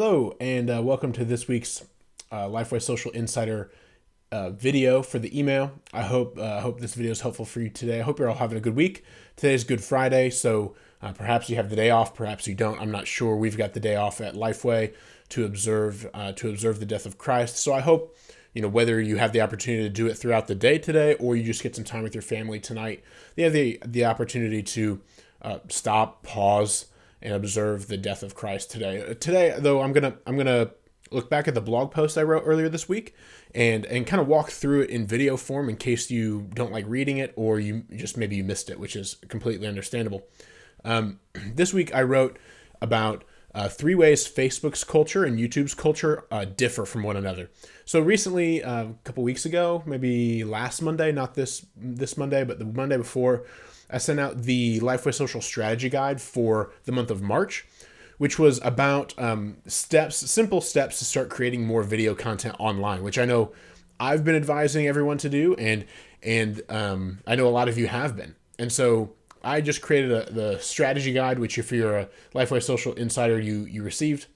Hello, and welcome to this week's Lifeway Social Insider video for the email. I hope this video is helpful for you today. I hope you're all having a good week. Today is Good Friday, so perhaps you have the day off, perhaps you don't. I'm not sure. We've got the day off at Lifeway to observe the death of Christ. So I hope, whether you have the opportunity to do it throughout the day today, or you just get some time with your family tonight, you have the opportunity to stop, pause, and observe the death of Christ today. Today, though, I'm gonna look back at the blog post I wrote earlier this week and kind of walk through it in video form in case you don't like reading it, or maybe you missed it, which is completely understandable. This week I wrote about 3 ways Facebook's culture and YouTube's culture differ from one another. So recently, a couple weeks ago, maybe last Monday, not this Monday, but the Monday before, I sent out the Lifeway Social Strategy Guide for the month of March, which was about simple steps to start creating more video content online, which I know I've been advising everyone to do, and I know a lot of you have been. And so I just created the strategy guide, which if you're a Lifeway Social Insider, you received.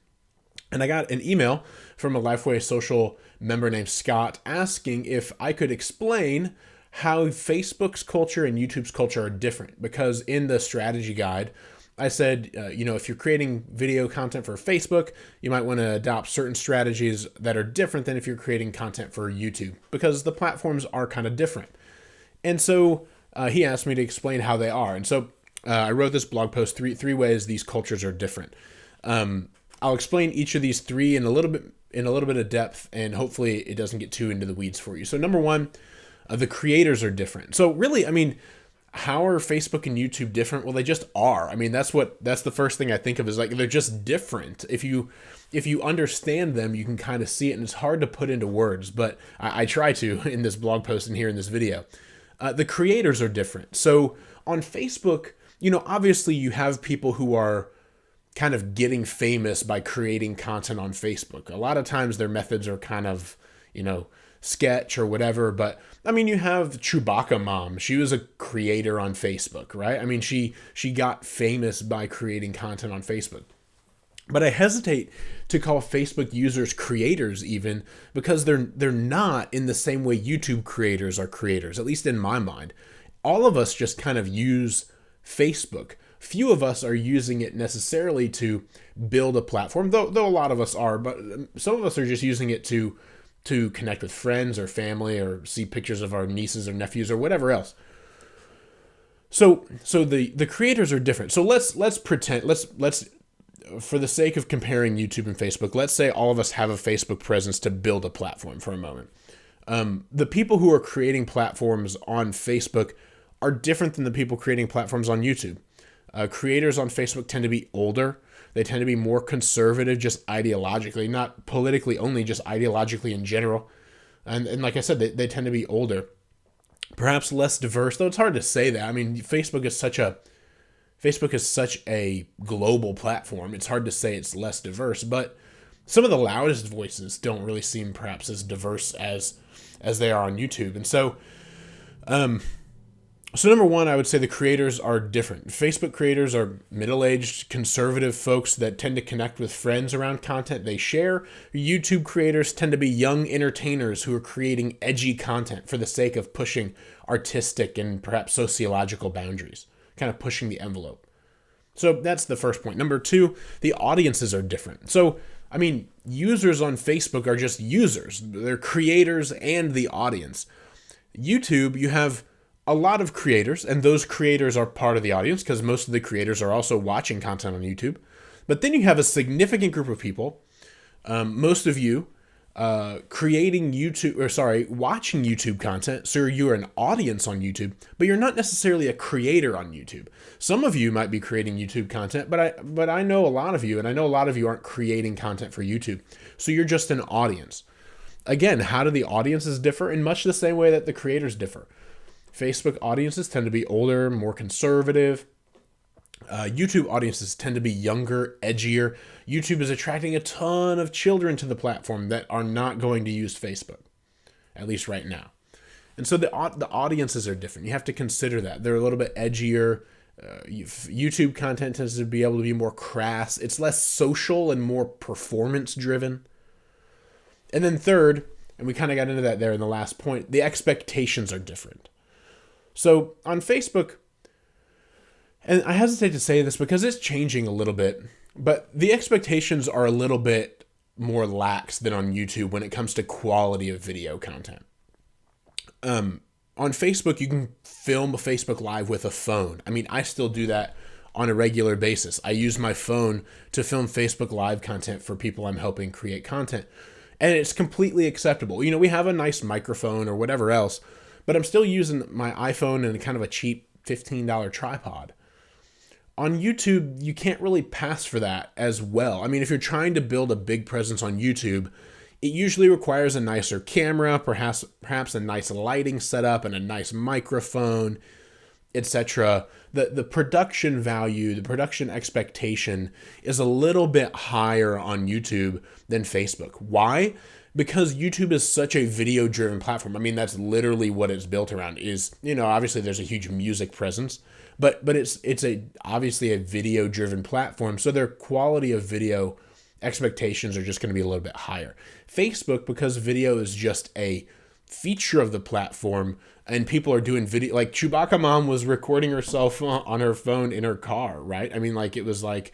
And I got an email from a Lifeway Social member named Scott asking if I could explain how Facebook's culture and YouTube's culture are different. Because in the strategy guide, I said, if you're creating video content for Facebook, you might want to adopt certain strategies that are different than if you're creating content for YouTube, because the platforms are kind of different. And so he asked me to explain how they are. And so I wrote this blog post, three ways these cultures are different. I'll explain each of these 3 in a little bit of depth, and hopefully it doesn't get too into the weeds for you. So number 1, the creators are different. So really, how are Facebook and YouTube different? Well, they just are. That's the first thing I think of, is like they're just different. If you understand them, you can kind of see it, and it's hard to put into words, but I try to in this blog post and here in this video. The creators are different. So on Facebook, obviously you have people who are kind of getting famous by creating content on Facebook. A lot of times their methods are kind of, sketch or whatever, but you have Chewbacca Mom. She was a creator on Facebook, right? She got famous by creating content on Facebook. But I hesitate to call Facebook users creators, even because they're not in the same way YouTube creators are creators, at least in my mind. All of us just kind of use Facebook. Few of us are using it necessarily to build a platform, though a lot of us are, but some of us are just using it to connect with friends or family, or see pictures of our nieces or nephews or whatever else. So the creators are different. So let's pretend, let's for the sake of comparing YouTube and Facebook, let's say all of us have a Facebook presence to build a platform for a moment. The people who are creating platforms on Facebook are different than the people creating platforms on YouTube. Creators on Facebook tend to be older. They tend to be more conservative, just ideologically, not politically only, just ideologically in general. And like I said, they tend to be older, perhaps less diverse, though it's hard to say that. Facebook is such a global platform. It's hard to say it's less diverse, but some of the loudest voices don't really seem perhaps as diverse as they are on YouTube. And so, So number 1, I would say the creators are different. Facebook creators are middle-aged, conservative folks that tend to connect with friends around content they share. YouTube creators tend to be young entertainers who are creating edgy content for the sake of pushing artistic and perhaps sociological boundaries, kind of pushing the envelope. So that's the first point. Number 2, the audiences are different. So, users on Facebook are just users. They're creators and the audience. YouTube, you have a lot of creators, and those creators are part of the audience because most of the creators are also watching content on YouTube. But then you have a significant group of people, most of you, watching YouTube content. So you're an audience on YouTube, but you're not necessarily a creator on YouTube. Some of you might be creating YouTube content, but I know a lot of you, and I know a lot of you aren't creating content for YouTube. So you're just an audience. Again, how do the audiences differ? In much the same way that the creators differ. Facebook audiences tend to be older, more conservative. YouTube audiences tend to be younger, edgier. YouTube is attracting a ton of children to the platform that are not going to use Facebook, at least right now. And so the audiences are different. You have to consider that. They're a little bit edgier. YouTube content tends to be able to be more crass. It's less social and more performance driven. And then third, and we kind of got into that there in the last point, the expectations are different. So on Facebook, and I hesitate to say this because it's changing a little bit, but the expectations are a little bit more lax than on YouTube when it comes to quality of video content. On Facebook, you can film a Facebook Live with a phone. I mean, I still do that on a regular basis. I use my phone to film Facebook Live content for people I'm helping create content. And it's completely acceptable. You know, we have a nice microphone or whatever else, but I'm still using my iPhone and kind of a cheap $15 tripod. On YouTube, you can't really pass for that as well. I mean, if you're trying to build a big presence on YouTube, it usually requires a nicer camera, perhaps a nice lighting setup and a nice microphone, etc. The production value, the production expectation is a little bit higher on YouTube than Facebook. Why? Because YouTube is such a video-driven platform. I mean, that's literally what it's built around. Is, you know, obviously there's a huge music presence, but it's obviously a video-driven platform, so their quality of video expectations are just going to be a little bit higher. Facebook, because video is just a feature of the platform and people are doing video, like Chewbacca mom was recording herself on her phone in her car, right? I mean, like it was like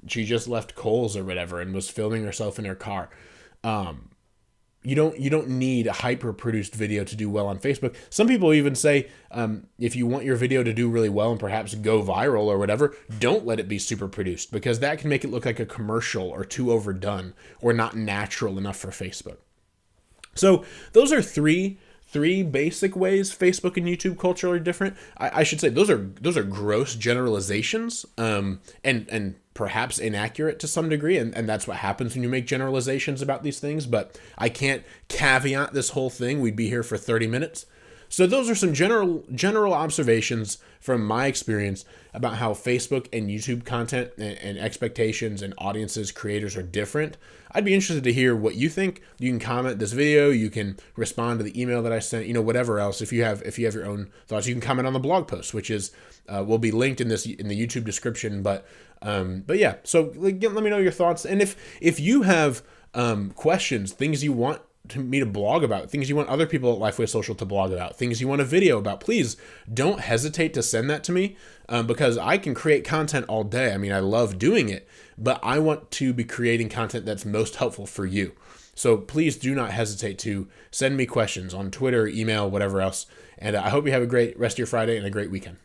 she just left Kohl's or whatever and was filming herself in her car. You don't need a hyper-produced video to do well on Facebook. Some people even say if you want your video to do really well and perhaps go viral or whatever, don't let it be super produced because that can make it look like a commercial or too overdone or not natural enough for Facebook. So those are three basic ways Facebook and YouTube culture are different. I should say those are gross generalizations and perhaps inaccurate to some degree, and that's what happens when you make generalizations about these things, but I can't caveat this whole thing. We'd be here for 30 minutes. So those are some general observations from my experience about how Facebook and YouTube content and expectations and audiences, creators are different. I'd be interested to hear what you think. You can comment this video. You can respond to the email that I sent. You know, whatever else. If you have your own thoughts, you can comment on the blog post, which is will be linked in the YouTube description. But yeah. So let me know your thoughts, and if you have questions, things you want me to blog about, things you want other people at Lifeway Social to blog about, things you want a video about, please don't hesitate to send that to me because I can create content all day. I mean, I love doing it, but I want to be creating content that's most helpful for you. So please do not hesitate to send me questions on Twitter, email, whatever else. And I hope you have a great rest of your Friday and a great weekend.